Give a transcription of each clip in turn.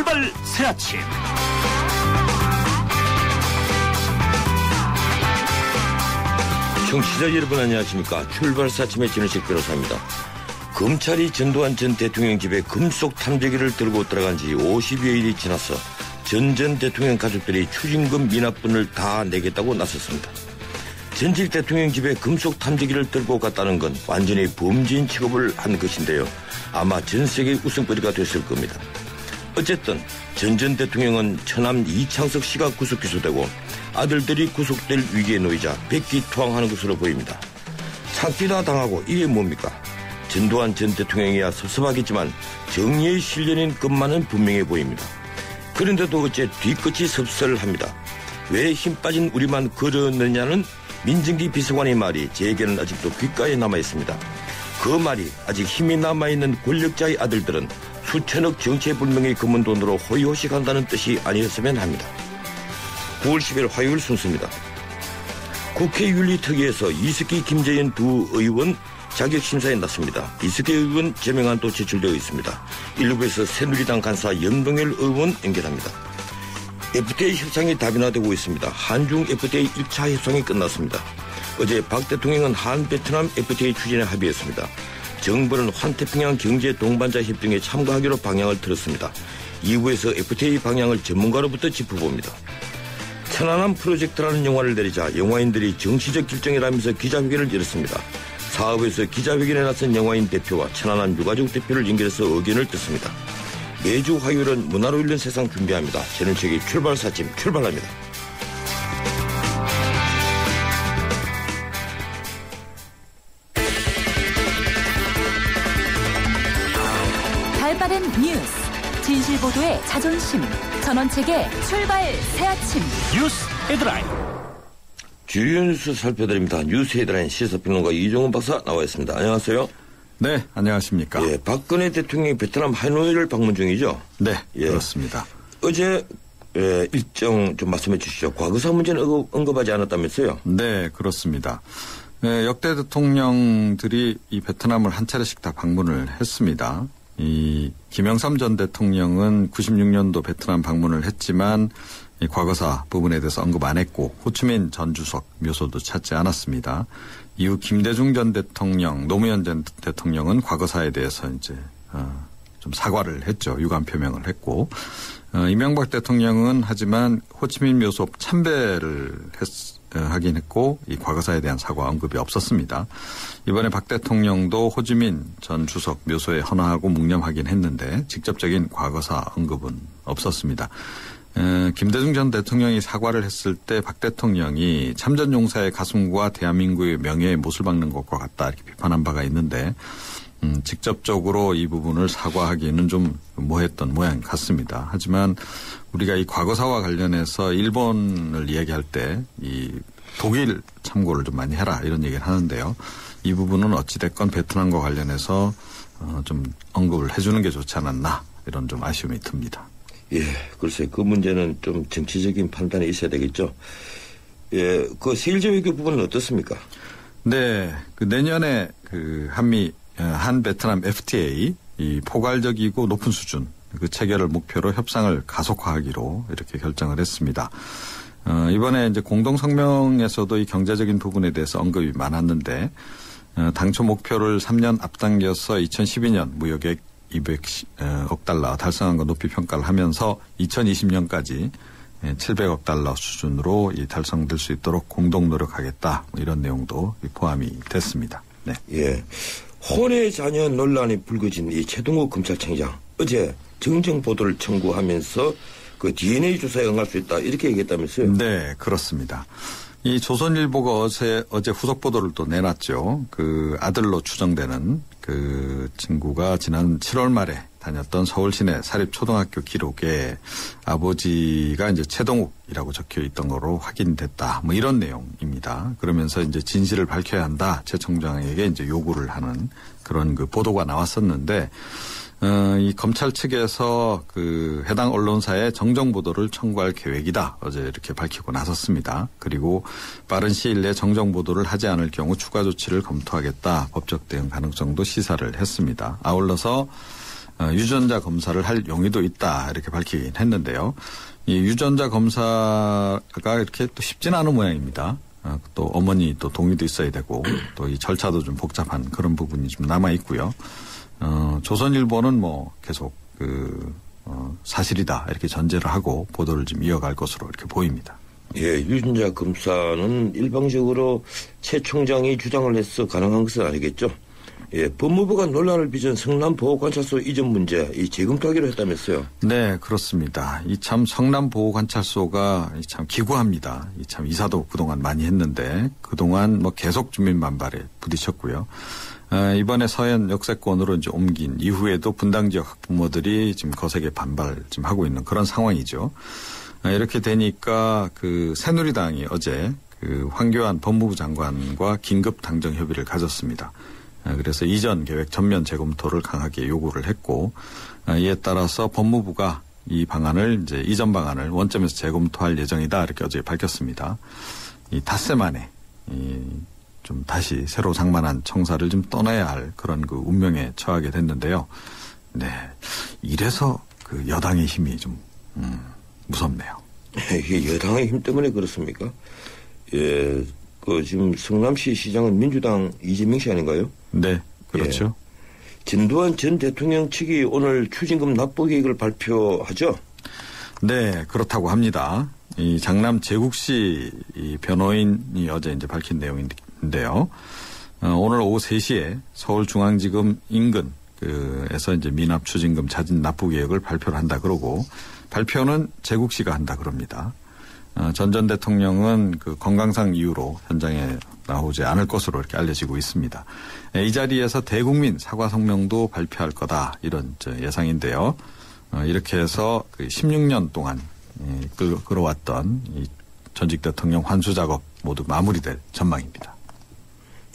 출발 새 아침. 청취자 여러분 안녕하십니까. 출발 새 아침의 진우식 변호사입니다. 검찰이 전두환 전 대통령 집에 금속 탐지기를 들고 들어간 지 50여일이 지나서 전 대통령 가족들이 추징금 미납분을 다 내겠다고 나섰습니다. 전직 대통령 집에 금속 탐지기를 들고 갔다는 건 완전히 범죄인 취급을 한 것인데요. 아마 전 세계 웃음거리가 됐을 겁니다. 어쨌든 전 대통령은 처남 이창석 씨가 구속 기소되고 아들들이 구속될 위기에 놓이자 백기투항하는 것으로 보입니다. 참기나 당하고 이게 뭡니까? 전두환 전 대통령이야 섭섭하겠지만 정의의 실현인 것만은 분명해 보입니다. 그런데도 어째 뒤끝이 섭섭합니다. 왜 힘 빠진 우리만 그러느냐는 민정기 비서관의 말이 제게는 아직도 귓가에 남아있습니다. 그 말이 아직 힘이 남아있는 권력자의 아들들은 수천억 정체불명의 검은 돈으로 호의호식한다는 뜻이 아니었으면 합니다. 9월 10일 화요일 순서입니다. 국회 윤리특위에서 이석기, 김재현 두 의원 자격심사에 났습니다. 이석기 의원 제명안도 제출되어 있습니다. 1부에서 새누리당 간사 연동열 의원 연결합니다. FTA 협상이 다변화되고 있습니다. 한중 FTA 1차 협상이 끝났습니다. 어제 박 대통령은 한베트남 FTA 추진에 합의했습니다. 정부는 환태평양 경제 동반자 협정에 참가하기로 방향을 틀었습니다. 2부에서 FTA 방향을 전문가로부터 짚어봅니다. 천안함 프로젝트라는 영화를 내리자 영화인들이 정치적 결정이라면서 기자회견을 열었습니다. 사업에서 기자회견에 나선 영화인 대표와 천안함 유가족 대표를 연결해서 의견을 듣습니다. 매주 화요일은 문화로 읽는 세상 준비합니다. 저는 책의 출발 사침 출발합니다. 발빠른 뉴스, 진실보도의 자존심, 전원책의 출발 새 아침. 뉴스 헤드라인. 주요 뉴스 살펴드립니다. 뉴스 헤드라인 시사평론가 이종훈 박사 나와 있습니다. 안녕하세요. 네, 안녕하십니까. 예, 박근혜 대통령이 베트남 하노이를 방문 중이죠? 네, 예. 그렇습니다. 어제 일정 좀 말씀해 주시죠. 과거사 문제는 언급하지 않았다면서요? 네, 그렇습니다. 역대 대통령들이 이 베트남을 한 차례씩 다 방문을 했습니다. 이 김영삼 전 대통령은 96년도 베트남 방문을 했지만 이 과거사 부분에 대해서 언급 안 했고 호치민 전 주석 묘소도 찾지 않았습니다. 이후 김대중 전 대통령, 노무현 전 대통령은 과거사에 대해서 이제 좀 사과를 했죠. 유감 표명을 했고 이명박 대통령은 하지만 호치민 묘소 참배를 하긴 했고 이 과거사에 대한 사과 언급이 없었습니다. 이번에 박 대통령도 호치민 전 주석 묘소에 헌화하고 묵념하긴 했는데 직접적인 과거사 언급은 없었습니다. 김대중 전 대통령이 사과를 했을 때 박 대통령이 참전용사의 가슴과 대한민국의 명예에 못을 박는 것과 같다 이렇게 비판한 바가 있는데 직접적으로 이 부분을 사과하기는 좀 모호했던 모양 같습니다. 하지만 우리가 이 과거사와 관련해서 일본을 이야기할 때 이 독일 참고를 좀 많이 해라 이런 얘기를 하는데요. 이 부분은 어찌됐건 베트남과 관련해서 좀 언급을 해주는 게 좋지 않았나 이런 좀 아쉬움이 듭니다. 예, 글쎄 그 문제는 좀 정치적인 판단이 있어야 되겠죠. 예, 그 세일제 외교 부분은 어떻습니까? 네, 그 내년에 그 한 베트남 FTA 이 포괄적이고 높은 수준 그 체결을 목표로 협상을 가속화하기로 이렇게 결정을 했습니다. 이번에 이제 공동성명에서도 이 경제적인 부분에 대해서 언급이 많았는데 당초 목표를 3년 앞당겨서 2012년 무역액 200억 달러 달성한 거 높이 평가를 하면서 2020년까지 700억 달러 수준으로 달성될 수 있도록 공동 노력하겠다 뭐 이런 내용도 포함이 됐습니다. 네. 예, 혼외 자녀 논란이 불거진 이 최동욱 검찰청장 어제 정정 보도를 청구하면서 그 DNA 조사에 응할 수 있다 이렇게 얘기했다면서요? 네, 그렇습니다. 이 조선일보가 어제 후속 보도를 또 내놨죠. 그 아들로 추정되는 그 친구가 지난 7월 말에 다녔던 서울 시내 사립초등학교 기록에 아버지가 이제 최동욱이라고 적혀 있던 거로 확인됐다. 뭐 이런 내용입니다. 그러면서 이제 진실을 밝혀야 한다. 최 청장에게 이제 요구를 하는 그런 그 보도가 나왔었는데 이 검찰 측에서 그 해당 언론사에 정정 보도를 청구할 계획이다. 어제 이렇게 밝히고 나섰습니다. 그리고 빠른 시일 내에 정정 보도를 하지 않을 경우 추가 조치를 검토하겠다. 법적 대응 가능성도 시사를 했습니다. 아울러서 유전자 검사를 할 용의도 있다 이렇게 밝히긴 했는데요. 이 유전자 검사가 이렇게 또 쉽지는 않은 모양입니다. 또 어머니 또 동의도 있어야 되고 또 이 절차도 좀 복잡한 그런 부분이 좀 남아 있고요. 조선일보는 뭐 계속 사실이다 이렇게 전제를 하고 보도를 좀 이어갈 것으로 이렇게 보입니다. 예, 유전자 검사는 일방적으로 최 총장이 주장을 해서 가능한 것은 아니겠죠. 예, 법무부가 논란을 빚은 성남보호관찰소 이전 문제 재검토하기로 했다면서요. 네, 그렇습니다. 이 참 성남보호관찰소가 참 기구합니다. 이 참 이사도 그동안 많이 했는데 그동안 뭐 계속 주민 반발에 부딪혔고요. 이번에 서현 역세권으로 이제 옮긴 이후에도 분당 지역 학부모들이 지금 거세게 반발 지금 하고 있는 그런 상황이죠. 이렇게 되니까 새누리당이 어제 황교안 법무부 장관과 긴급 당정 협의를 가졌습니다. 그래서 이전 계획 전면 재검토를 강하게 요구를 했고 이에 따라서 법무부가 이 방안을 이제 이전 방안을 원점에서 재검토할 예정이다 이렇게 어제 밝혔습니다. 이 닷새 만에 좀 다시 새로 장만한 청사를 좀 떠나야 할 그런 운명에 처하게 됐는데요. 네, 이래서 여당의 힘이 좀 무섭네요. 이게 여당의 힘 때문에 그렇습니까? 예, 지금 성남시 시장은 민주당 이재명 씨 아닌가요? 네, 그렇죠. 예. 전두환 전 대통령 측이 오늘 추징금 납부 계획을 발표하죠? 네, 그렇다고 합니다. 이 장남 재국 씨 이 변호인이 어제 이제 밝힌 내용인데요. 오늘 오후 3시에 서울중앙지검 인근에서 이제 미납 추징금 자진 납부 계획을 발표를 한다 그러고 발표는 재국 씨가 한다 그럽니다. 전 대통령은 건강상 이유로 현장에 나오지 않을 것으로 이렇게 알려지고 있습니다. 이 자리에서 대국민 사과 성명도 발표할 거다 이런 예상인데요. 이렇게 해서 16년 동안 끌어왔던 이 전직 대통령 환수 작업 모두 마무리될 전망입니다.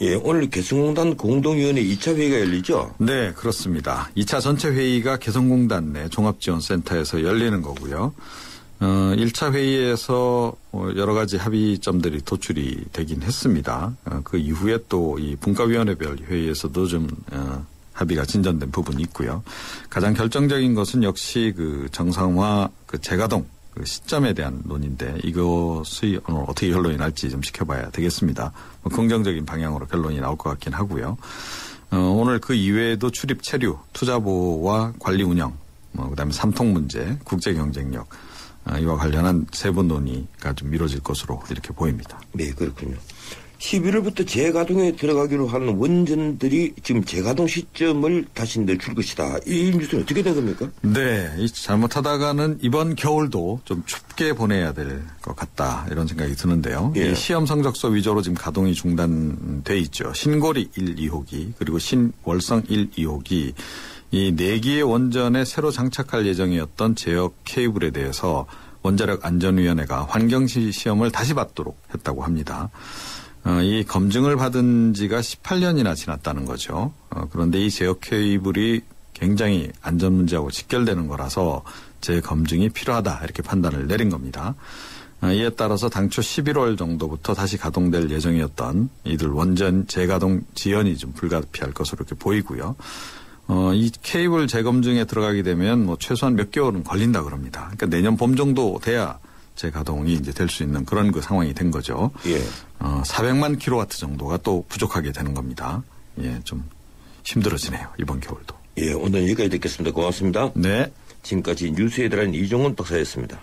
예, 오늘 개성공단 공동위원회 2차 회의가 열리죠? 네, 그렇습니다. 2차 전체 회의가 개성공단 내 종합지원센터에서 열리는 거고요. 1차 회의에서 여러 가지 합의점들이 도출이 되긴 했습니다. 그 이후에 또 이 분과위원회별 회의에서도 좀 합의가 진전된 부분이 있고요. 가장 결정적인 것은 역시 정상화 재가동 시점에 대한 논의인데 이것이 오늘 어떻게 결론이 날지 좀 지켜봐야 되겠습니다. 긍정적인 방향으로 결론이 나올 것 같긴 하고요. 오늘 그 이외에도 출입 체류, 투자보호와 관리 운영, 그다음에 삼통 문제, 국제 경쟁력 이와 관련한 세부 논의가 좀 미뤄질 것으로 이렇게 보입니다. 네, 그렇군요. 11월부터 재가동에 들어가기로 하는 원전들이 지금 재가동 시점을 다시 내줄 것이다. 이 뉴스는 어떻게 된 겁니까? 네, 잘못하다가는 이번 겨울도 좀 춥게 보내야 될 것 같다 이런 생각이 드는데요. 예. 이 시험 성적서 위조로 지금 가동이 중단돼 있죠. 신고리 1, 2호기 그리고 신월성 1, 2호기 이 4기의 원전에 새로 장착할 예정이었던 제역 케이블에 대해서 원자력 안전위원회가 환경시 시험을 다시 받도록 했다고 합니다. 이 검증을 받은 지가 18년이나 지났다는 거죠. 그런데 이 제역 케이블이 굉장히 안전 문제하고 직결되는 거라서 재검증이 필요하다 이렇게 판단을 내린 겁니다. 이에 따라서 당초 11월 정도부터 다시 가동될 예정이었던 이들 원전 재가동 지연이 좀 불가피할 것으로 이렇게 보이고요. 이 케이블 재검증에 들어가게 되면 최소한 몇 개월은 걸린다 그럽니다. 그러니까 내년 봄 정도 돼야 재가동이 이제 될 수 있는 그런 상황이 된 거죠. 예. 400만 킬로와트 정도가 또 부족하게 되는 겁니다. 예, 좀 힘들어지네요. 이번 겨울도. 예, 오늘 여기까지 듣겠습니다. 고맙습니다. 네. 지금까지 뉴스 헤드라인 이종훈 박사였습니다.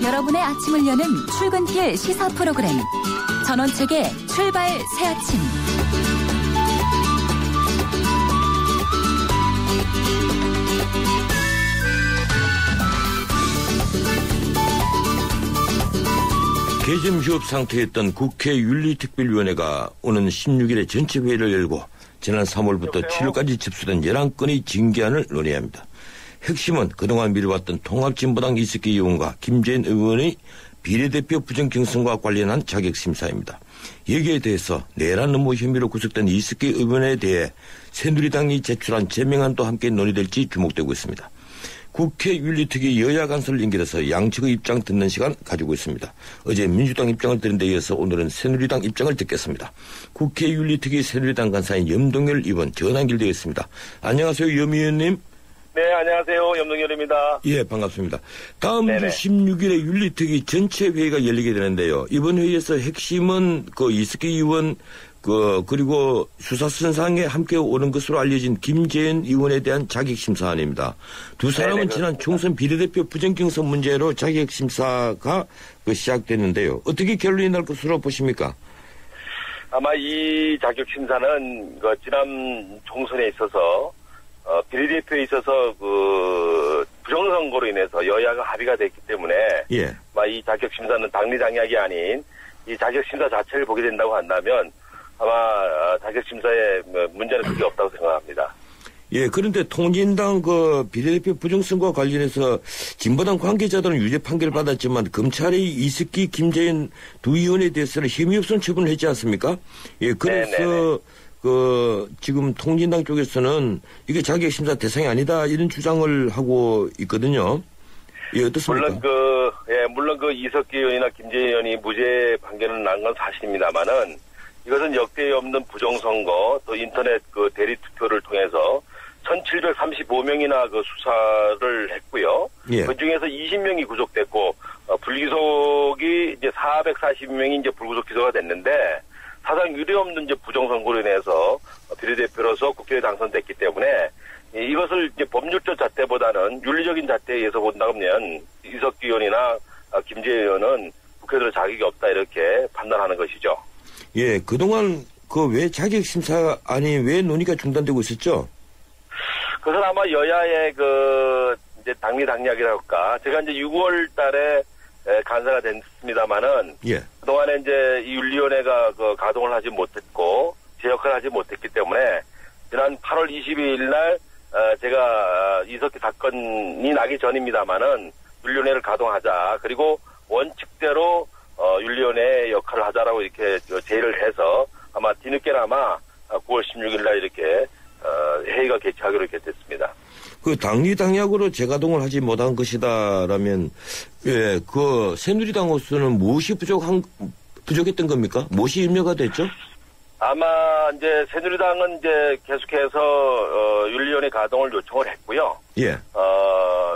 여러분의 아침을 여는 출근길 시사 프로그램 전원책의 출발 새아침. 개점 휴업 상태였던 국회 윤리특별위원회가 오는 16일에 전체 회의를 열고 지난 3월부터 7월까지 접수된 11건의 징계안을 논의합니다. 핵심은 그동안 미뤄왔던 통합진보당 이석기 의원과 김재인 의원의 비례대표 부정경선과 관련한 자격심사입니다. 여기에 대해서 내란 음모 혐의로 구속된 이석기 의원에 대해 새누리당이 제출한 제명안도 함께 논의될지 주목되고 있습니다. 국회 윤리특위 여야 간사를 연결해서 양측의 입장 듣는 시간 가지고 있습니다. 어제 민주당 입장을 들은 데 이어서 오늘은 새누리당 입장을 듣겠습니다. 국회 윤리특위 새누리당 간사인 염동열 의원 전화 연결되어 있습니다. 안녕하세요, 염 의원님. 네, 안녕하세요. 염동열입니다. 예, 반갑습니다. 다음 네네. 주 16일에 윤리특위 전체 회의가 열리게 되는데요. 이번 회의에서 핵심은 이석기 의원 그리고 수사선상에 함께 오는 것으로 알려진 김재현 의원에 대한 자격심사안입니다. 두 사람은 네네, 지난 그렇습니다. 총선 비례대표 부정경선 문제로 자격심사가 시작됐는데요. 어떻게 결론이 날 것으로 보십니까? 아마 이 자격심사는 지난 총선에 있어서 비례대표에 있어서 부정선거로 인해서 여야가 합의가 됐기 때문에 예. 아마 이 자격심사는 당리당략이 아닌 이 자격심사 자체를 보게 된다고 한다면 아마 자격심사에 문제는 크게 없다고 생각합니다. 예, 그런데 통진당 비례대표 부정선거와 관련해서 진보당 관계자들은 유죄 판결을 받았지만 검찰이 이석기, 김재현 두 의원에 대해서는 혐의 없음 처분을 했지 않습니까? 예, 그래서 네네네. 지금 통진당 쪽에서는 이게 자격심사 대상이 아니다 이런 주장을 하고 있거든요. 예, 어떻습니까? 물론 이석기 의원이나 김재현 의원이 무죄 판결은 난 건 사실입니다만은 이것은 역대 없는 부정선거 또 인터넷 대리 투표를 통해서 1,735명이나 수사를 했고요. 예. 그 중에서 20명이 구속됐고 불기속이 이제 440명이 이제 불구속 기소가 됐는데 사상 유례없는 이제 부정선거로 인해서 비례대표로서 국회에 당선됐기 때문에 이것을 이제 법률적 잣대보다는 윤리적인 잣대에 의해서 본다면 이석기 의원이나 김재현 의원은 국회 들어 자격이 없다 이렇게 판단하는 것이죠. 예, 그동안 왜 자격심사안이 왜 논의가 중단되고 있었죠? 그것은 아마 여야의 이제 당리당략이라고 할까. 제가 이제 6월 달에 간사가 됐습니다만은. 예. 그동안에 이제 이 윤리위원회가 가동을 하지 못했고, 제 역할을 하지 못했기 때문에, 지난 8월 22일 날, 제가 이석기 사건이 나기 전입니다만은, 윤리위원회를 가동하자. 그리고 원칙대로, 윤리위원회의 역할을 하자라고 이렇게 제의를 해서, 아마 뒤늦게나마 9월 16일 날 이렇게, 회의가 개최하기로 이렇게 됐습니다. 당리당략으로 재가동을 하지 못한 것이다라면, 예, 새누리당으로서는 무엇이 부족했던 겁니까? 무엇이 임려가 됐죠? 아마 이제 새누리당은 이제 계속해서 윤리위원회 가동을 요청을 했고요. 예.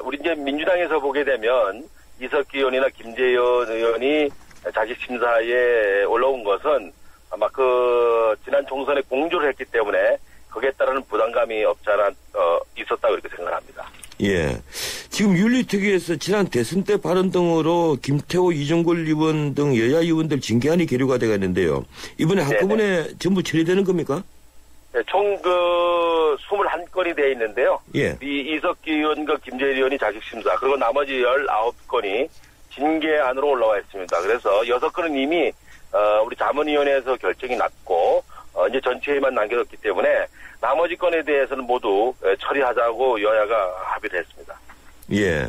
우리 이제 민주당에서 보게 되면 이석기 의원이나 김재현 의원이 자격심사에 올라온 것은 아마 지난 총선에 공조를 했기 때문에 거기에 따르는 부담감이 없지 않아 있었다고 이렇게 생각합니다. 예. 지금 윤리특위에서 지난 대선 때 발언 등으로 김태호, 이종걸 의원 등 여야 의원들 징계안이 계류가 되어 있는데요. 이번에 한꺼번에 전부 처리되는 겁니까? 네, 총 21건이 되어 있는데요. 예. 이 이석기 의원과 김재현 의원이 자격심사, 그리고 나머지 19건이 징계안으로 올라와 있습니다. 그래서 6건은 이미 우리 자문위원회에서 결정이 났고 이제 전체에만 남겨뒀기 때문에 나머지 건에 대해서는 모두 처리하자고 여야가 합의를 했습니다. 예.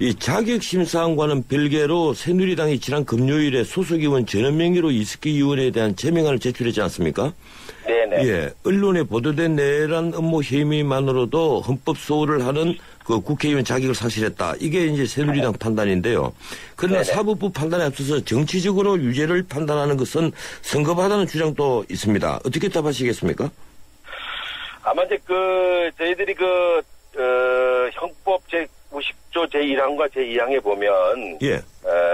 이 자격심사안과는 별개로 새누리당이 지난 금요일에 소속 의원 전원 명의로 이석기 의원에 대한 제명안을 제출했지 않습니까? 네네. 예. 언론에 보도된 내란 업무 혐의만으로도 헌법 소홀을 하는 국회의원 자격을 상실했다. 이게 이제 새누리당 판단인데요. 그러나 네네. 사법부 판단에 앞서서 정치적으로 유죄를 판단하는 것은 성급하다는 주장도 있습니다. 어떻게 답하시겠습니까? 아마 이제 저희들이 형법 제50조 제1항과 제2항에 보면 예.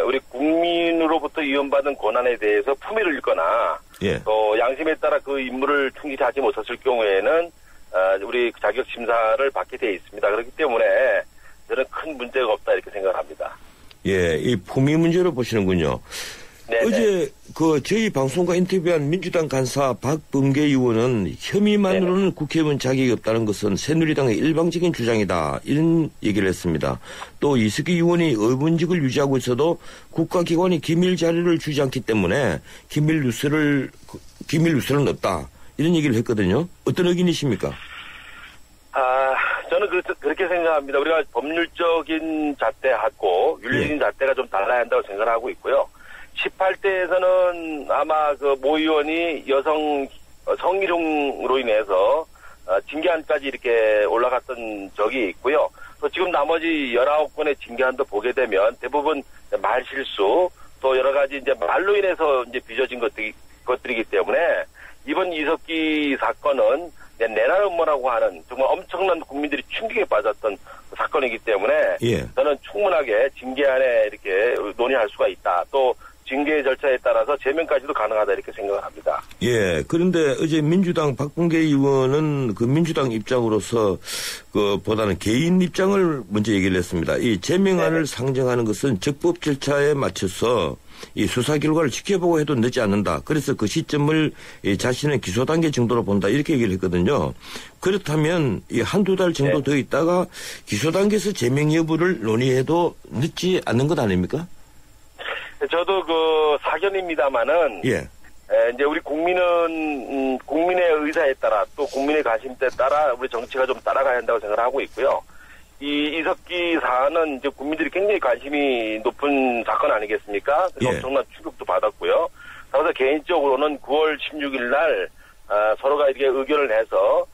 우리 국민으로부터 위헌받은 권한에 대해서 품위를 잃거나 예. 또 양심에 따라 그 임무를 충실히 하지 못했을 경우에는 우리 자격심사를 받게 되어 있습니다. 그렇기 때문에 저는 큰 문제가 없다 이렇게 생각을 합니다. 예, 이 품위 문제로 보시는군요. 네네. 어제 저희 방송과 인터뷰한 민주당 간사 박범계 의원은 혐의만으로는 네네. 국회의원 자격이 없다는 것은 새누리당의 일방적인 주장이다. 이런 얘기를 했습니다. 또 이석기 의원이 의원직을 유지하고 있어도 국가기관이 기밀 자료를 주지 않기 때문에 기밀 뉴스는 없다. 이런 얘기를 했거든요. 어떤 의견이십니까? 저는 그렇게 생각합니다. 우리가 법률적인 잣대하고 윤리적인 잣대가 좀 달라야 한다고 생각을 하고 있고요. 18대에서는 아마 모 의원이 여성 성희롱으로 인해서 징계안까지 이렇게 올라갔던 적이 있고요. 또 지금 나머지 19건의 징계안도 보게 되면 대부분 말실수 또 여러 가지 이제 말로 인해서 이제 빚어진 것들이기 때문에 이번 이석기 사건은 내란 음모라고 하는 정말 엄청난 국민들이 충격에 빠졌던 사건이기 때문에 예. 저는 충분하게 징계안에 이렇게 논의할 수가 있다. 또 징계 절차에 따라서 제명까지도 가능하다 이렇게 생각을 합니다. 예. 그런데 어제 민주당 박범계 의원은 그 민주당 입장으로서 그 보다는 개인 입장을 먼저 얘기를 했습니다. 이 제명안을 상정하는 것은 적법 절차에 맞춰서 이 수사 결과를 지켜보고 해도 늦지 않는다. 그래서 그 시점을 자신의 기소 단계 정도로 본다. 이렇게 얘기를 했거든요. 그렇다면 이 한두 달 정도 더 있다가 기소 단계에서 제명 여부를 논의해도 늦지 않는 것 아닙니까? 저도 그 사견입니다만은 이제 우리 국민은 국민의 의사에 따라 또 국민의 관심에 따라 우리 정치가 좀 따라가야 한다고 생각을 하고 있고요. 이 이석기 사안은 이제 국민들이 굉장히 관심이 높은 사건 아니겠습니까? 그래서 엄청난 충격도 받았고요. 따라서 개인적으로는 9월 16일 날 서로가 이렇게 의견을 내서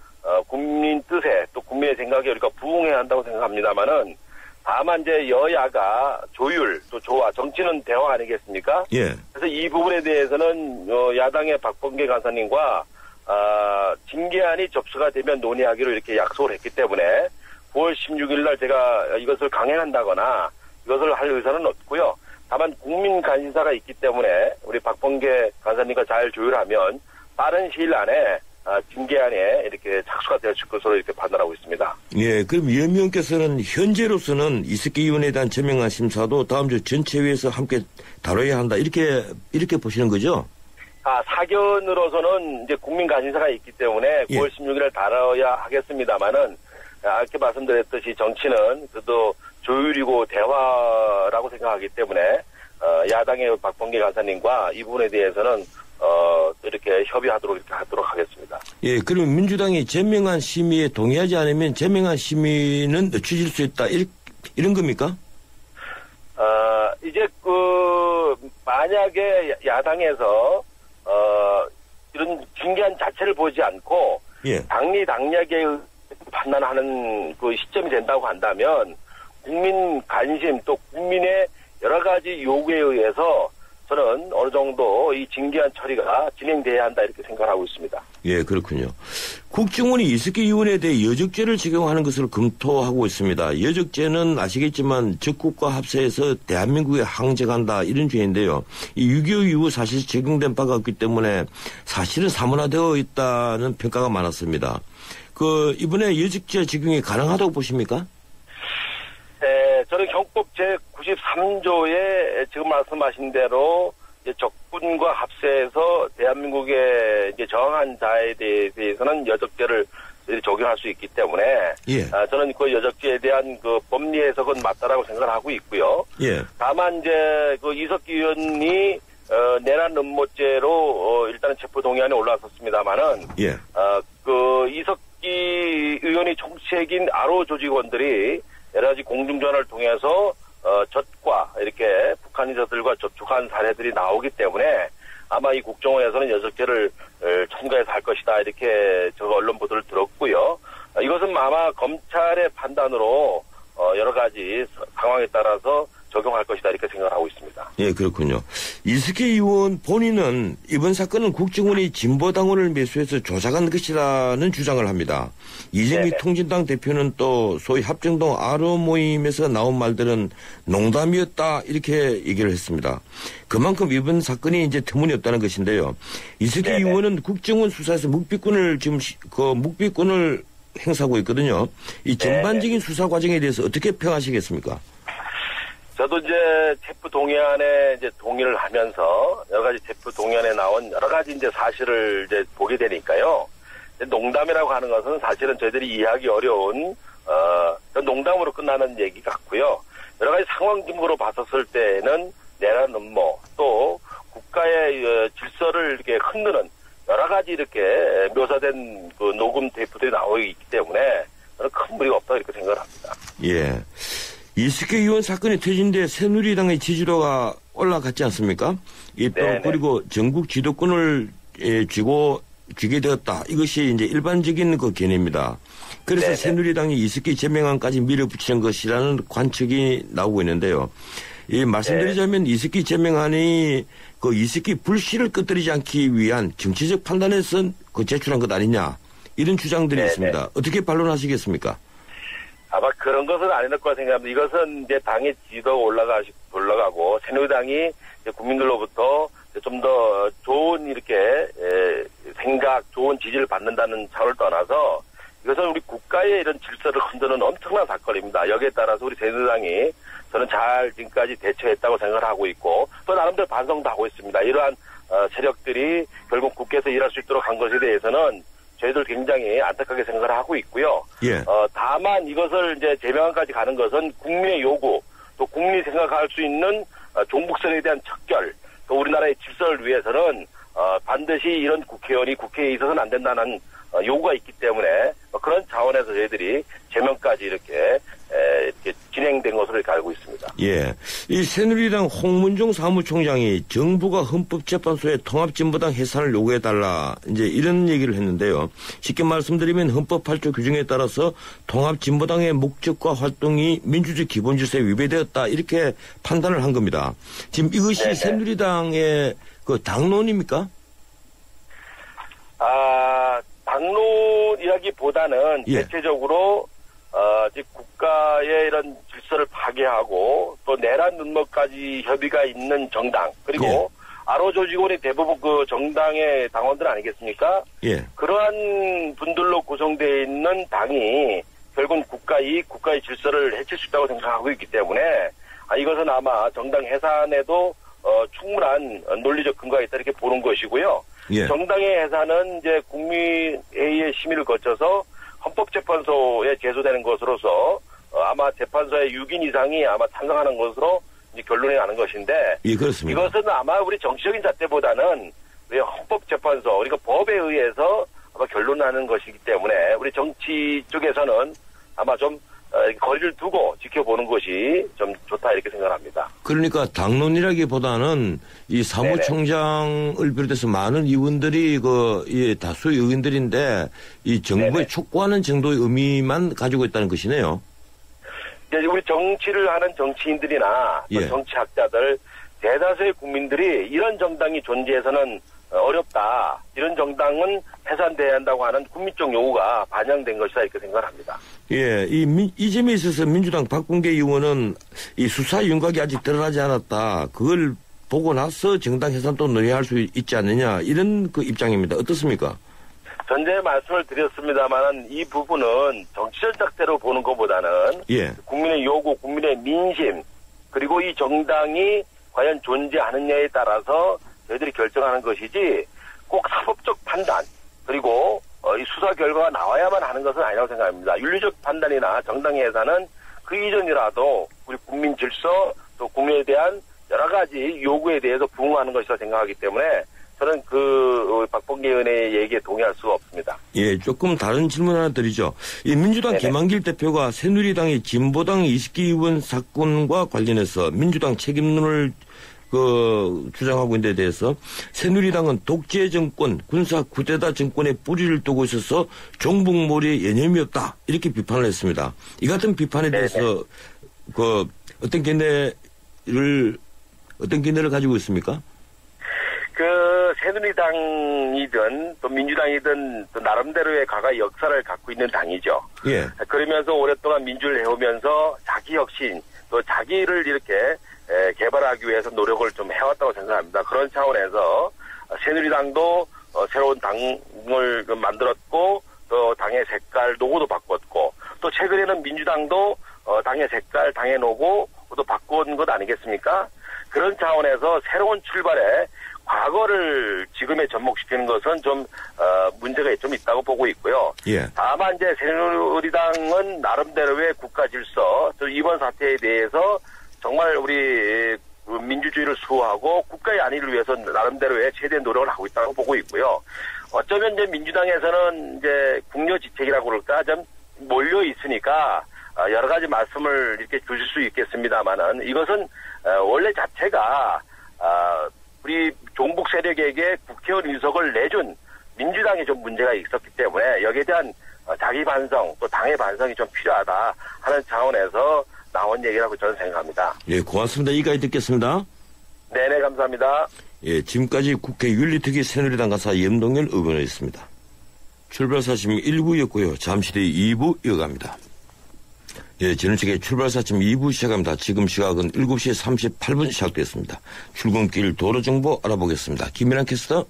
국민 뜻에 또 국민의 생각에 우리가 부응해야 한다고 생각합니다만은 다만 이제 여야가 조율 또 조화 정치는 대화 아니겠습니까? 예. 그래서 이 부분에 대해서는 야당의 박범계 간사님과 징계안이 접수가 되면 논의하기로 이렇게 약속을 했기 때문에 9월 16일 날 제가 이것을 강행한다거나 이것을 할 의사는 없고요. 다만 국민 관심사가 있기 때문에 우리 박범계 간사님과 잘 조율하면 빠른 시일 안에 징계안에 이렇게 착수가 될 것으로 이렇게 판단하고 있습니다. 예, 그럼 위원 의원께서는 현재로서는 이석기 의원에 대한 제명안 심사도 다음 주 전체회에서 함께 다뤄야 한다. 이렇게 보시는 거죠? 사견으로서는 이제 국민 관심사가 있기 때문에 9월 16일을 다뤄야 하겠습니다만은 아까 말씀드렸듯이 정치는 그래도 조율이고 대화라고 생각하기 때문에 야당의 박범계 간사님과 이 부분에 대해서는 이렇게 협의하도록 이렇게 하도록 하겠습니다. 예, 그럼 민주당이 제명안 심의에 동의하지 않으면 제명안 심의는 늦춰질 수 있다. 이런 겁니까? 이제 만약에 야당에서 이런 징계안 자체를 보지 않고 당리당략에 판단하는 그 시점이 된다고 한다면 국민 관심 또 국민의 여러 가지 요구에 의해서 저는 어느 정도 이 징계안 처리가 진행돼야 한다 이렇게 생각하고 있습니다. 예, 그렇군요. 국정원이 이석기 의원에 대해 여적죄를 적용하는 것을 검토하고 있습니다. 여적죄는 아시겠지만 적국과 합세해서 대한민국에 항적한다 이런 죄인데요. 이 6.25 이후 사실 적용된 바가 없기 때문에 사실은 사문화되어 있다는 평가가 많았습니다. 이번에 여적죄 적용이 가능하다고 보십니까? 네, 저는 형법 제93조에 지금 말씀하신 대로 이제 적군과 합세해서 대한민국에 이제 저항한 자에 대해서는 여적죄를 적용할 수 있기 때문에 저는 그 여적죄에 대한 그 법리 해석은 맞다라고 생각을 하고 있고요. 다만 이제 그 이석기 의원이 내란 음모죄로 일단은 체포동의안에 올라섰습니다만은 그 이석기 의원이 총책인 아로 조직원들이 여러 가지 공중전화를 통해서 젖과 이렇게 북한 인사들과 접촉한 사례들이 나오기 때문에 아마 이 국정원에서는 여적죄를 첨가해서 할 것이다 이렇게 저 언론 보도를 들었고요. 이것은 아마 검찰의 판단으로 여러 가지 상황에 따라서 적용할 것이다 이렇게 생각을 하고 있습니다. 예, 그렇군요. 이석기 의원 본인은 이번 사건은 국정원이 진보당원을 매수해서 조작한 것이라는 주장을 합니다. 이재명 통진당 대표는 또 소위 합정동 아로 모임에서 나온 말들은 농담이었다 이렇게 얘기를 했습니다. 그만큼 이번 사건이 이제 터무니없다는 것인데요. 이석기 의원은 국정원 수사에서 묵비권을 행사하고 있거든요. 이 전반적인 수사 과정에 대해서 어떻게 평하시겠습니까? 저도 이제 체포 동의안에 이제 동의를 하면서 여러 가지 체포 동의안에 나온 여러 가지 이제 사실을 이제 보게 되니까요. 농담이라고 하는 것은 사실은 저희들이 이해하기 어려운 농담으로 끝나는 얘기 같고요. 여러 가지 상황적으로 봤었을 때는 내란 음모 또 국가의 질서를 이렇게 흔드는 여러 가지 이렇게 묘사된 그 녹음 테이프들이 나오고 있기 때문에 저는 큰 무리가 없다 이렇게 생각을 합니다. 예. 이석기 의원 사건이 터진 데 새누리당의 지지도가 올라갔지 않습니까? 그리고 전국 지도권을 쥐고 쥐게 되었다. 이것이 이제 일반적인 그 견해입니다. 그래서 네네. 새누리당이 이석기 제명안까지 밀어붙이는 것이라는 관측이 나오고 있는데요. 이 말씀드리자면 이석기 제명안이 그 이석기 불씨를 끄트리지 않기 위한 정치적 판단에서 그 제출한 것 아니냐 이런 주장들이 네네. 있습니다. 어떻게 반론하시겠습니까? 아마 그런 것은 아닐 거라 생각합니다. 이것은 이제 당의 지지도가 올라가고 새누리당이 이제 국민들로부터 좀 더 좋은 이렇게 생각, 좋은 지지를 받는다는 차원을 떠나서 이것은 우리 국가의 이런 질서를 흔드는 엄청난 사건입니다. 여기에 따라서 우리 새누리당이 저는 잘 지금까지 대처했다고 생각을 하고 있고 또 나름대로 반성도 하고 있습니다. 이러한 세력들이 결국 국회에서 일할 수 있도록 한 것에 대해서는 저희들 굉장히 안타깝게 생각을 하고 있고요. 예. 다만 이것을 이제 제명안까지 가는 것은 국민의 요구, 또 국민이 생각할 수 있는 종북성에 대한 척결, 또 우리나라의 질서를 위해서는 반드시 이런 국회의원이 국회에 있어서는 안 된다는 요구가 있기 때문에 그런 차원에서 저희들이 제명까지 이렇게 진행된 것으로 이렇게 알고 있습니다. 예. 이 새누리당 홍문종 사무총장이 정부가 헌법재판소에 통합진보당 해산을 요구해달라, 이제 이런 얘기를 했는데요. 쉽게 말씀드리면 헌법 8조 규정에 따라서 통합진보당의 목적과 활동이 민주주의 기본질서에 위배되었다, 이렇게 판단을 한 겁니다. 지금 이것이 네네. 새누리당의 그 당론입니까? 당론이라기보다는 예. 대체적으로 이제 국가의 이런 질서를 파괴하고 또 내란 눈먹까지 협의가 있는 정당 그리고 아로 조직원이 대부분 그 정당의 당원들 아니겠습니까? 예. 그러한 분들로 구성되어 있는 당이 결국은 국가의 질서를 해칠 수 있다고 생각하고 있기 때문에 이것은 아마 정당 해산에도 충분한 논리적 근거가 있다 이렇게 보는 것이고요. 예. 정당의 해산은 이제 국민회의의 심의를 거쳐서 헌법재판소에 제소되는 것으로서 아마 재판소의 6인 이상이 아마 찬성하는 것으로 이제 결론이 나는 것인데 예, 그렇습니다. 이것은 아마 우리 정치적인 잣대보다는 우리 헌법재판소 그러니까 법에 의해서 아마 결론나는 것이기 때문에 우리 정치 쪽에서는 아마 좀 거리를 두고 지켜보는 것이 좀 좋다 이렇게 생각합니다. 그러니까 당론이라기보다는 이 사무총장을 비롯해서 많은 의원들이 다수의 의원들인데 이 정부에 네네. 촉구하는 정도의 의미만 가지고 있다는 것이네요. 이제 우리 정치를 하는 정치인들이나 예. 정치학자들 대다수의 국민들이 이런 정당이 존재해서는 어렵다. 이런 정당은 해산돼야 한다고 하는 국민적 요구가 반영된 것이다 이렇게 생각합니다. 예, 이 점에 있어서 민주당 박범계 의원은 이 수사 윤곽이 아직 드러나지 않았다. 그걸 보고 나서 정당 해산도 논의할 수 있지 않느냐 이런 그 입장입니다. 어떻습니까? 전에 말씀을 드렸습니다만 이 부분은 정치적 잣대로 보는 것보다는 예. 국민의 요구, 국민의 민심 그리고 이 정당이 과연 존재하느냐에 따라서 저희들이 결정하는 것이지 꼭 사법적 판단 그리고 이 수사 결과가 나와야만 하는 것은 아니라고 생각합니다. 윤리적 판단이나 정당의 해산은 그 이전이라도 우리 국민 질서 또 국민에 대한 여러 가지 요구에 대해서 부응하는 것이라 생각하기 때문에 저는 박범계 의원의 얘기에 동의할 수가 없습니다. 예, 조금 다른 질문 하나 드리죠. 이 민주당 네네. 김한길 대표가 새누리당이 진보당 이석기 의원 사건과 관련해서 민주당 책임론을 주장하고 있는 데 대해서 새누리당은 독재 정권, 군사 쿠데타 정권에 뿌리를 두고 있어서 종북몰이에 여념이 없다. 이렇게 비판을 했습니다. 이 같은 비판에 대해서 어떤 견해를 가지고 있습니까? 새누리당이든 또 민주당이든 또 나름대로의 과거 역사를 갖고 있는 당이죠. 예. 그러면서 오랫동안 민주를 해오면서 자기 혁신 또 자기를 이렇게 개발하기 위해서 노력을 좀 해왔다고 생각합니다. 그런 차원에서 새누리당도 새로운 당을 만들었고 또 당의 색깔 로고도 바꿨고 또 최근에는 민주당도 당의 색깔 당의 로고도 바꾼 것 아니겠습니까? 그런 차원에서 새로운 출발에 과거를 지금에 접목시키는 것은 좀 문제가 좀 있다고 보고 있고요. 예. 다만 이제 새누리당은 나름대로의 국가 질서 또 이번 사태에 대해서 정말 우리 민주주의를 수호하고 국가의 안위를 위해서 나름대로의 최대한 노력을 하고 있다고 보고 있고요. 어쩌면 이제 민주당에서는 이제 국려지책이라고 그럴까 좀 몰려 있으니까 여러 가지 말씀을 이렇게 주실 수 있겠습니다만은 이것은 원래 자체가 우리 종북 세력에게 국회의원 의석을 내준 민주당이 좀 문제가 있었기 때문에 여기에 대한 자기 반성 또 당의 반성이 좀 필요하다 하는 차원에서 나온 얘기라고 저는 생각합니다. 예, 고맙습니다. 여기까지 듣겠습니다. 네네, 감사합니다. 예, 지금까지 국회 윤리특위 새누리당 간사 염동열 의원이었습니다. 출발사심 1부였고요. 잠시 뒤 2부 이어갑니다. 예, 지난주에 출발사심 2부 시작합니다. 지금 시각은 7시 38분 시작됐습니다. 출근길 도로정보 알아보겠습니다. 김민환 캐스터.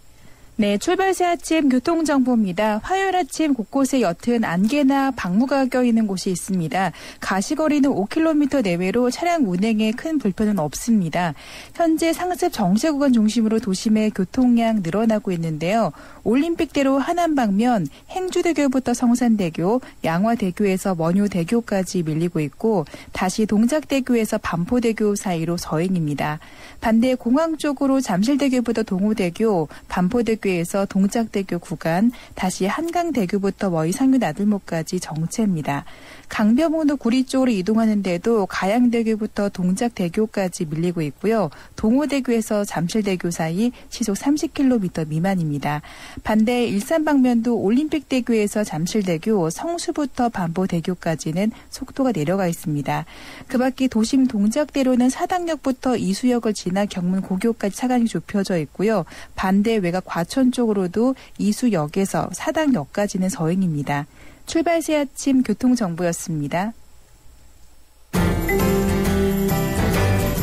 네, 출발새 아침 교통정보입니다. 화요일 아침 곳곳에 옅은 안개나 방무가 껴있는 곳이 있습니다. 가시거리는 5km 내외로 차량 운행에 큰 불편은 없습니다. 현재 상습 정체 구간 중심으로 도심의 교통량 늘어나고 있는데요. 올림픽대로 하남 방면 행주대교부터 성산대교, 양화대교에서 원효대교까지 밀리고 있고 다시 동작대교에서 반포대교 사이로 서행입니다. 반대 공항 쪽으로 잠실대교부터 동호대교, 반포대교에서 동작대교 구간, 다시 한강대교부터 월상유 나들목까지 정체입니다. 강변북로 구리 쪽으로 이동하는데도 가양대교부터 동작대교까지 밀리고 있고요. 동호대교에서 잠실대교 사이 시속 30km 미만입니다. 반대 일산 방면도 올림픽대교에서 잠실대교, 성수부터 반포대교까지는 속도가 내려가 있습니다. 그 밖에 도심 동작대로는 사당역부터 이수역을 지나 경문 고교까지 차간이 좁혀져 있고요. 반대 외곽 과천 쪽으로도 이수역에서 사당역까지는 서행입니다. 출발새 아침 교통정보였습니다.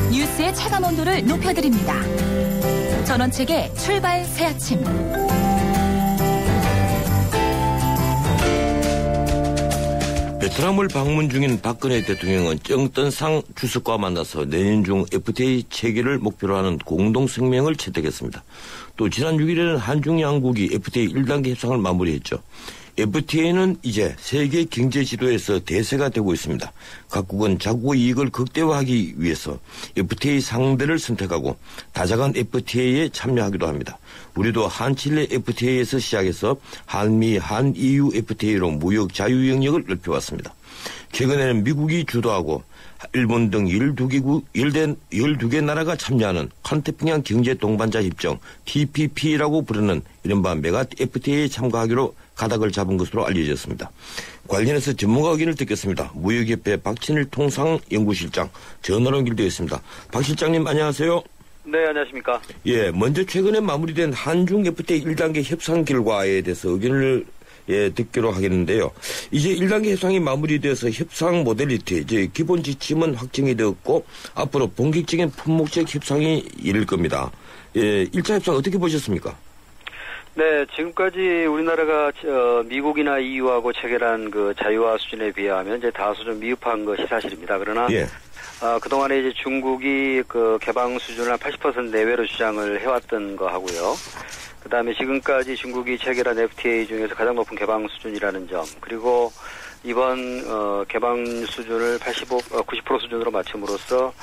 뉴스의 차가운 온도를 높여드립니다. 전원책의 출발새 아침. 베트남을 방문 중인 박근혜 대통령은 정던상 주석과 만나서 내년 중 FTA 체결을 목표로 하는 공동성명을 채택했습니다. 또 지난 6일에는 한중 양국이 FTA 1단계 협상을 마무리했죠. FTA는 이제 세계 경제 지도에서 대세가 되고 있습니다. 각국은 자국의 이익을 극대화하기 위해서 FTA 상대를 선택하고 다자간 FTA에 참여하기도 합니다. 우리도 한칠레 FTA에서 시작해서 한미, 한EU FTA로 무역 자유 영역을 넓혀왔습니다. 최근에는 미국이 주도하고 일본 등 12개 나라가 참여하는 환태평양 경제 동반자 협정 TPP라고 부르는 이른바 메가 FTA에 참가하기로 가닥을 잡은 것으로 알려졌습니다. 관련해서 전문가 의견을 듣겠습니다. 무역협회 박진일 통상연구실장 전화로 연결되어 있습니다. 박 실장님 안녕하세요. 네, 안녕하십니까. 예, 먼저 최근에 마무리된 한중 FTA 1단계 협상 결과에 대해서 의견을 듣기로 하겠는데요. 이제 1단계 협상이 마무리돼서 협상 모델리티, 이제 기본 지침은 확정이 되었고 앞으로 본격적인 품목적 협상이 이룰 겁니다. 예, 1차 협상 어떻게 보셨습니까? 네, 지금까지 우리나라가 미국이나 EU하고 체결한 그 자유화 수준에 비하면 이제 다소 좀 미흡한 것이 사실입니다. 그러나 예. 그동안에 이제 중국이 그 개방 수준을 한 80% 내외로 주장을 해왔던 거 하고요. 그 다음에 지금까지 중국이 체결한 FTA 중에서 가장 높은 개방 수준이라는 점, 그리고 이번 개방 수준을 90% 수준으로 맞춤으로써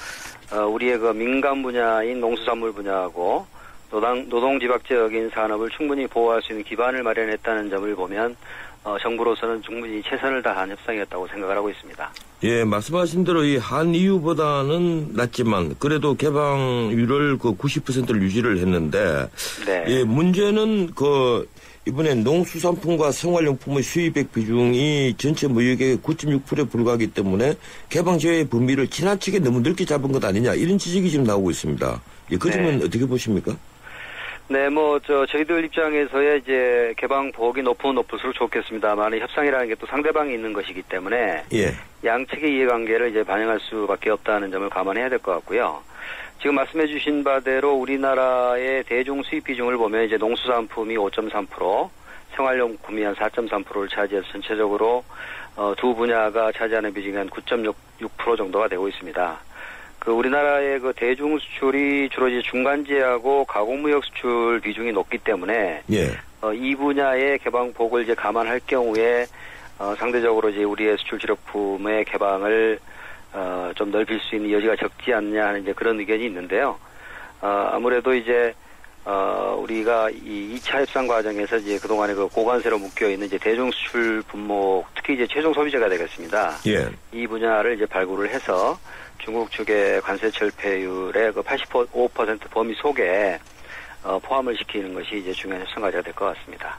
우리의 그 민간 분야인 농수산물 분야하고 노동지박적인 산업을 충분히 보호할 수 있는 기반을 마련했다는 점을 보면 정부로서는 충분히 최선을 다한 협상이었다고 생각을 하고 있습니다. 예, 말씀하신 대로 이 한EU보다는 낮지만 그래도 개방률을 그 90%를 유지를 했는데, 네. 예, 문제는 그 이번에 농수산품과 생활용품의 수입액 비중이 전체 무역의 9.6%에 불과하기 때문에 개방 제외의 범위를 지나치게 너무 넓게 잡은 것 아니냐 이런 지적이 지금 나오고 있습니다. 예, 그 점은 네. 어떻게 보십니까? 네, 저희들 입장에서의 이제 개방 폭이 높으면 높을수록 좋겠습니다만 협상이라는 게 또 상대방이 있는 것이기 때문에 예. 양측의 이해관계를 이제 반영할 수밖에 없다는 점을 감안해야 될 것 같고요. 지금 말씀해 주신 바대로 우리나라의 대중 수입 비중을 보면 이제 농수산품이 5.3%, 생활용품이 한 4.3%를 차지해서 전체적으로 두 분야가 차지하는 비중이 한 9.6% 정도가 되고 있습니다. 그 우리나라의 그 대중 수출이 주로 이제 중간재하고 가공무역 수출 비중이 높기 때문에 예. 이 분야의 개방폭을 이제 감안할 경우에 상대적으로 이제 우리의 수출 주력품의 개방을 좀 넓힐 수 있는 여지가 적지 않냐 하는 이제 그런 의견이 있는데요. 아무래도 이제 우리가 이 2차 협상 과정에서 이제 그동안에 그 고관세로 묶여 있는 이제 대중 수출 품목, 특히 이제 최종 소비재가 되겠습니다. 예. 이 분야를 이제 발굴을 해서 중국 측의 관세 철폐율의 그 85% 범위 속에 포함을 시키는 것이 이제 중요한 협상 과제가 될 것 같습니다.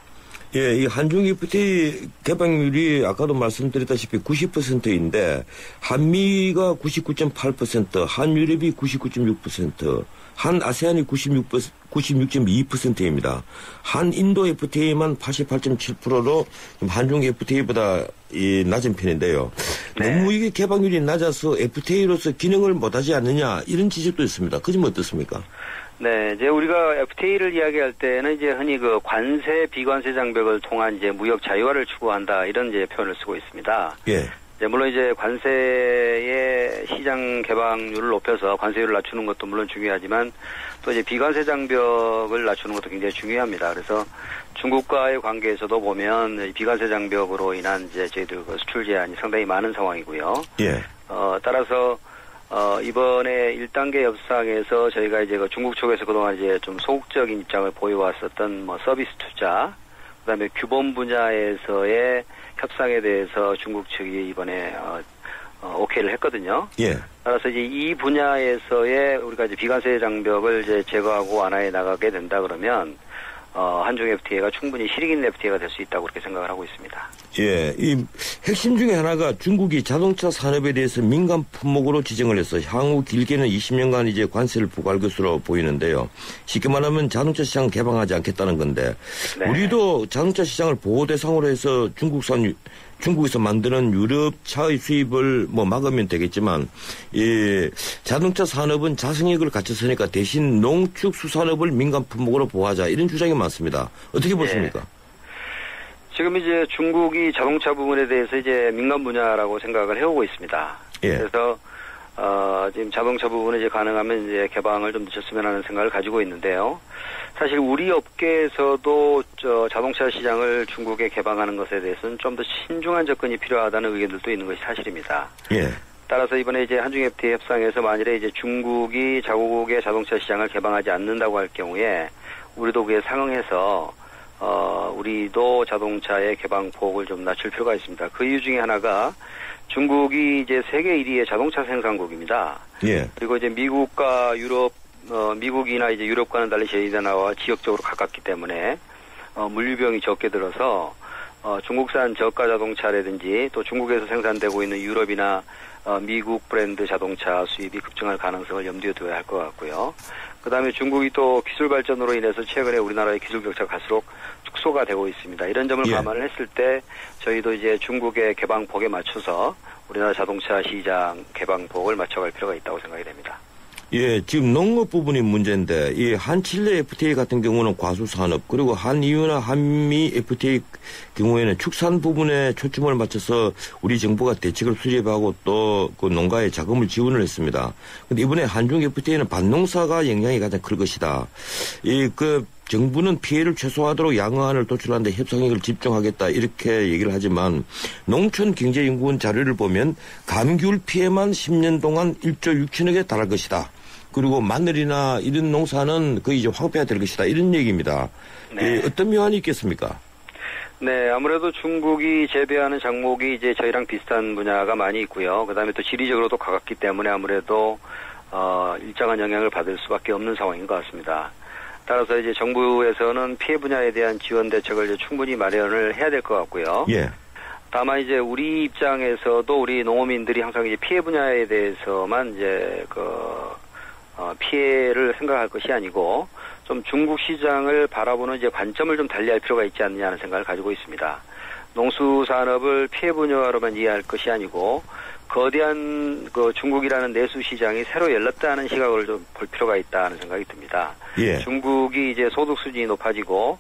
예, 이 한중 FTA 개방률이 아까도 말씀드렸다시피 90%인데 한미가 99.8%, 한유럽이 99.6%, 한 아세안이 96.2%입니다. 한 인도 FTA만 88.7%로 한중 FTA보다 낮은 편인데요. 네. 너무 이게 개방률이 낮아서 FTA로서 기능을 못하지 않느냐 이런 지적도 있습니다. 그 점 어떻습니까? 네, 이제 우리가 FTA를 이야기할 때는 이제 흔히 그 관세, 비관세 장벽을 통한 이제 무역 자유화를 추구한다 이런 이제 표현을 쓰고 있습니다. 예. 이제 물론 이제 관세의 시장 개방률을 높여서 관세율을 낮추는 것도 물론 중요하지만 또 이제 비관세 장벽을 낮추는 것도 굉장히 중요합니다. 그래서 중국과의 관계에서도 보면 비관세 장벽으로 인한 이제 저희들 그 수출 제한이 상당히 많은 상황이고요. 예. 따라서 이번에 1단계 협상에서 저희가 이제 그 중국 쪽에서 그동안 이제 좀 소극적인 입장을 보여왔었던 뭐 서비스 투자, 그다음에 규범 분야에서의 협상에 대해서 중국 측이 이번에 오케이를 했거든요. 예. 따라서 이제 이 분야에서의 우리가 이제 비관세 장벽을 이제 제거하고 완화해 나가게 된다 그러면 한중 FTA가 충분히 실익 있는 FTA가 될 수 있다고 그렇게 생각을 하고 있습니다. 예, 이 핵심 중에 하나가 중국이 자동차 산업에 대해서 민감 품목으로 지정을 해서 향후 길게는 20년간 이제 관세를 부과할 것으로 보이는데요. 쉽게 말하면 자동차 시장 개방하지 않겠다는 건데 네. 우리도 자동차 시장을 보호 대상으로 해서 중국에서 만드는 유럽차의 수입을 뭐 막으면 되겠지만 이 자동차 산업은 자생력을 갖췄으니까 대신 농축수산업을 민감 품목으로 보호하자 이런 주장이 많습니다. 어떻게 보십니까? 네. 지금 이제 중국이 자동차 부분에 대해서 이제 민감 분야라고 생각을 해오고 있습니다. 예. 그래서 지금 자동차 부분은 이제 가능하면 이제 개방을 좀 늦췄으면 하는 생각을 가지고 있는데요. 사실 우리 업계에서도 자동차 시장을 중국에 개방하는 것에 대해서는 좀 더 신중한 접근이 필요하다는 의견들도 있는 것이 사실입니다. 예. 따라서 이번에 이제 한중 FTA 협상에서 만일에 이제 중국이 자국의 자동차 시장을 개방하지 않는다고 할 경우에 우리도 그에 상응해서 우리도 자동차의 개방 폭을 좀 낮출 필요가 있습니다. 그 이유 중에 하나가 중국이 이제 세계 1위의 자동차 생산국입니다. 예. 그리고 이제 미국과 유럽, 미국이나 이제 유럽과는 달리 저희 나라와 지역적으로 가깝기 때문에 물류비용이 적게 들어서 중국산 저가 자동차라든지 또 중국에서 생산되고 있는 유럽이나 미국 브랜드 자동차 수입이 급증할 가능성을 염두에 둬야 할 것 같고요. 그다음에 중국이 또 기술 발전으로 인해서 최근에 우리나라의 기술 격차가 갈수록 축소가 되고 있습니다. 이런 점을 감안을 했을 때 저희도 이제 중국의 개방폭에 맞춰서 우리나라 자동차 시장 개방폭을 맞춰갈 필요가 있다고 생각이 됩니다. 예, 지금 농업 부분이 문제인데 이 한칠레 FTA 같은 경우는 과수산업 그리고 한이유나 한미 FTA 경우에는 축산 부분에 초점을 맞춰서 우리 정부가 대책을 수립하고 또 그 농가에 자금을 지원을 했습니다. 그런데 이번에 한중 FTA는 반농사가 영향이 가장 클 것이다. 정부는 피해를 최소화하도록 양어안을 도출하는데 협상력을 집중하겠다 이렇게 얘기를 하지만 농촌경제연구원 자료를 보면 감귤 피해만 10년 동안 1조 6천억에 달할 것이다. 그리고 마늘이나 이런 농사는 거의 이제 황폐화 될 것이다. 이런 얘기입니다. 네. 어떤 묘안이 있겠습니까? 네, 아무래도 중국이 재배하는 작목이 이제 저희랑 비슷한 분야가 많이 있고요. 그다음에 또 지리적으로도 가깝기 때문에 아무래도 일정한 영향을 받을 수밖에 없는 상황인 것 같습니다. 따라서 이제 정부에서는 피해 분야에 대한 지원 대책을 이제 충분히 마련을 해야 될 것 같고요. 예. 다만 이제 우리 입장에서도 우리 농어민들이 항상 이제 피해 분야에 대해서만 이제 피해를 생각할 것이 아니고 좀 중국 시장을 바라보는 이제 관점을 좀 달리할 필요가 있지 않느냐는 생각을 가지고 있습니다. 농수산업을 피해 분야로만 이해할 것이 아니고 거대한 중국이라는 내수 시장이 새로 열렸다는 시각을 좀 볼 필요가 있다는 생각이 듭니다. 예. 중국이 이제 소득 수준이 높아지고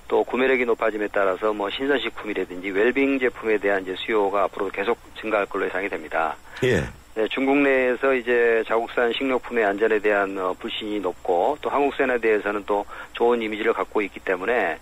또 구매력이 높아짐에 따라서 뭐 신선식품이라든지 웰빙 제품에 대한 이제 수요가 앞으로 계속 증가할 걸로 예상이 됩니다. 예. 네, 중국 내에서 이제 자국산 식료품의 안전에 대한 불신이 높고 또 한국산에 대해서는 또 좋은 이미지를 갖고 있기 때문에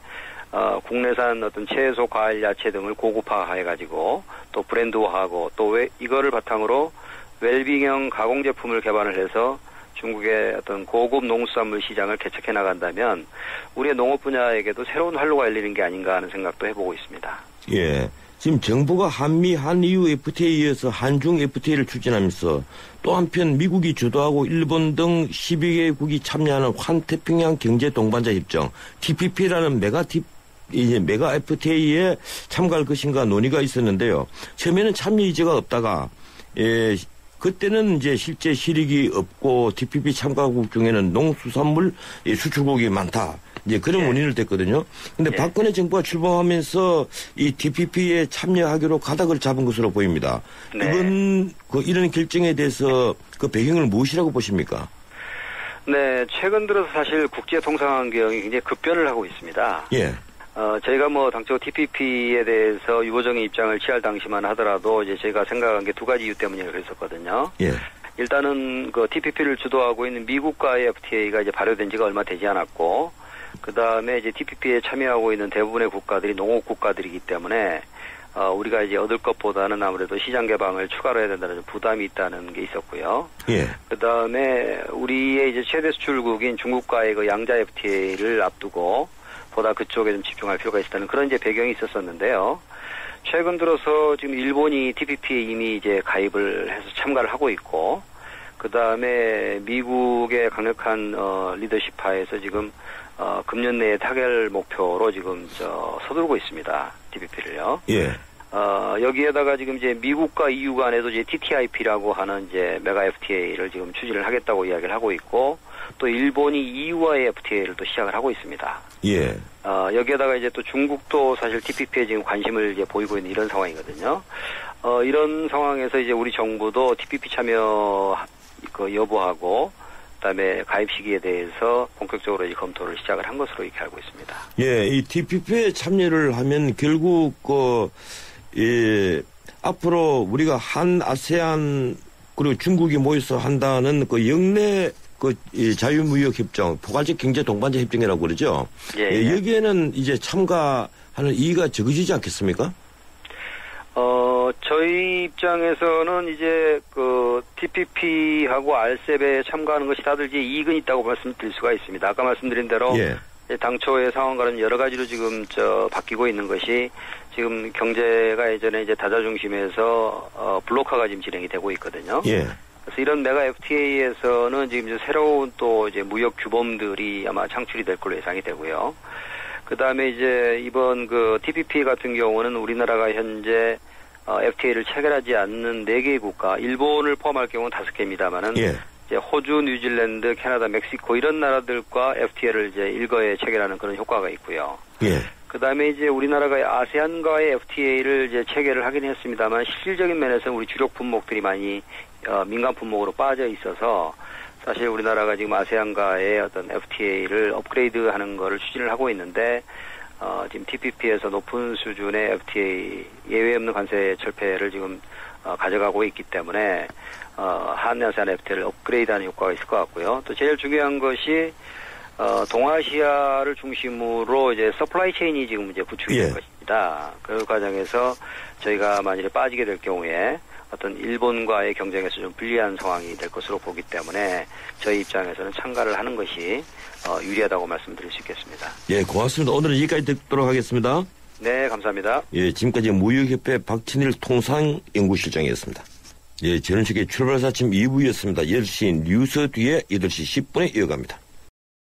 국내산 어떤 채소, 과일, 야채 등을 고급화해가지고 또 브랜드화하고 또 이거를 바탕으로 웰빙형 가공 제품을 개발을 해서 중국의 어떤 고급 농수산물 시장을 개척해 나간다면 우리의 농업 분야에게도 새로운 활로가 열리는 게 아닌가 하는 생각도 해보고 있습니다. 예. 지금 정부가 한미, 한EU FTA에 이어서 한중 FTA를 추진하면서 또 한편 미국이 주도하고 일본 등 12개국이 참여하는 환태평양 경제 동반자 협정 TPP라는 메가 이제 메가 FTA에 참가할 것인가 논의가 있었는데요. 처음에는 참여 의지가 없다가 그때는 이제 실제 실익이 없고 TPP 참가국 중에는 농수산물 수출국이 많다. 이제 그런 원인을 댔거든요. 근데 박근혜 정부가 출범하면서 이 TPP에 참여하기로 가닥을 잡은 것으로 보입니다. 이번 이런 결정에 대해서 그 배경을 무엇이라고 보십니까? 네, 최근 들어서 사실 국제 통상 환경이 굉장히 급변을 하고 있습니다. 예. 저희가 당초 TPP에 대해서 유보적인 입장을 취할 당시만 하더라도 이제 저희가 생각한 게 두 가지 이유 때문이라고 했었거든요. 예. 일단은 그 TPP를 주도하고 있는 미국과의 FTA가 이제 발효된 지가 얼마 되지 않았고, 그 다음에 이제 TPP에 참여하고 있는 대부분의 국가들이 농업 국가들이기 때문에 우리가 이제 얻을 것보다는 아무래도 시장 개방을 추가로 해야 된다는 좀 부담이 있다는 게 있었고요. 예. 그 다음에 우리의 이제 최대 수출국인 중국과의 그 양자 FTA를 앞두고 보다 그쪽에 좀 집중할 필요가 있었다는 그런 이제 배경이 있었었는데요. 최근 들어서 지금 일본이 TPP에 이미 이제 가입을 해서 참가를 하고 있고, 그 다음에 미국의 강력한 리더십 하에서 지금 금년 내에 타결 목표로 지금 서두르고 있습니다. TPP를요. 예. 여기에다가 지금 이제 미국과 EU 간에도 이제 TTIP라고 하는 이제 메가 FTA를 지금 추진을 하겠다고 이야기를 하고 있고, 또 일본이 EU와의 FTA를 또 시작을 하고 있습니다. 예. 여기에다가 이제 또 중국도 사실 TPP에 지금 관심을 이제 보이고 있는 이런 상황이거든요. 이런 상황에서 이제 우리 정부도 TPP 참여 여부하고, 그다음에 가입 시기에 대해서 본격적으로 이제 검토를 시작을 한 것으로 이렇게 알고 있습니다. 예, 이 TPP에 참여를 하면 결국 앞으로 우리가 한 아세안 그리고 중국이 모여서 한다는 그 영내 이 자유무역 협정, 포괄적 경제 동반자 협정이라고 그러죠. 예. 여기에는 이제 참가하는 이의가 적어지지 않겠습니까? 저희 입장에서는 이제 그 TPP하고 RCEP에 참가하는 것이 다들 이제 이익은 있다고 말씀드릴 수가 있습니다. 아까 말씀드린 대로 당초의 상황과는 여러 가지로 지금 바뀌고 있는 것이 지금 경제가 예전에 이제 다자 중심에서 블록화가 지금 진행이 되고 있거든요. 예. 그래서 이런 메가 FTA에서는 지금 이제 새로운 또 이제 무역 규범들이 아마 창출이 될 걸로 예상이 되고요. 그 다음에 이제 이번 그 TPP 같은 경우는 우리나라가 현재 FTA를 체결하지 않는 4개의 국가, 일본을 포함할 경우는 5개입니다만은 이제 호주, 뉴질랜드, 캐나다, 멕시코 이런 나라들과 FTA를 이제 일거에 체결하는 그런 효과가 있고요. 그 다음에 이제 우리나라가 아세안과의 FTA를 이제 체결을 하긴 했습니다만 실질적인 면에서는 우리 주력 품목들이 많이 민간 품목으로 빠져 있어서 사실 우리나라가 지금 아세안과의 어떤 FTA를 업그레이드하는 거를 추진을 하고 있는데 지금 TPP에서 높은 수준의 FTA 예외 없는 관세 철폐를 지금 가져가고 있기 때문에 한아세안 FTA를 업그레이드하는 효과가 있을 것 같고요. 또 제일 중요한 것이 동아시아를 중심으로 이제 서플라이 체인이 지금 이제 구축이 된 것입니다. 그 과정에서 저희가 만일에 빠지게 될 경우에 어떤 일본과의 경쟁에서 좀 불리한 상황이 될 것으로 보기 때문에 저희 입장에서는 참가를 하는 것이 유리하다고 말씀드릴 수 있겠습니다. 예, 고맙습니다. 오늘은 여기까지 듣도록 하겠습니다. 네, 감사합니다. 예, 지금까지 무역협회 박진일 통상연구실장이었습니다. 예, 전원식의 출발사 아침 2부였습니다. 10시 뉴스 뒤에 8시 10분에 이어갑니다.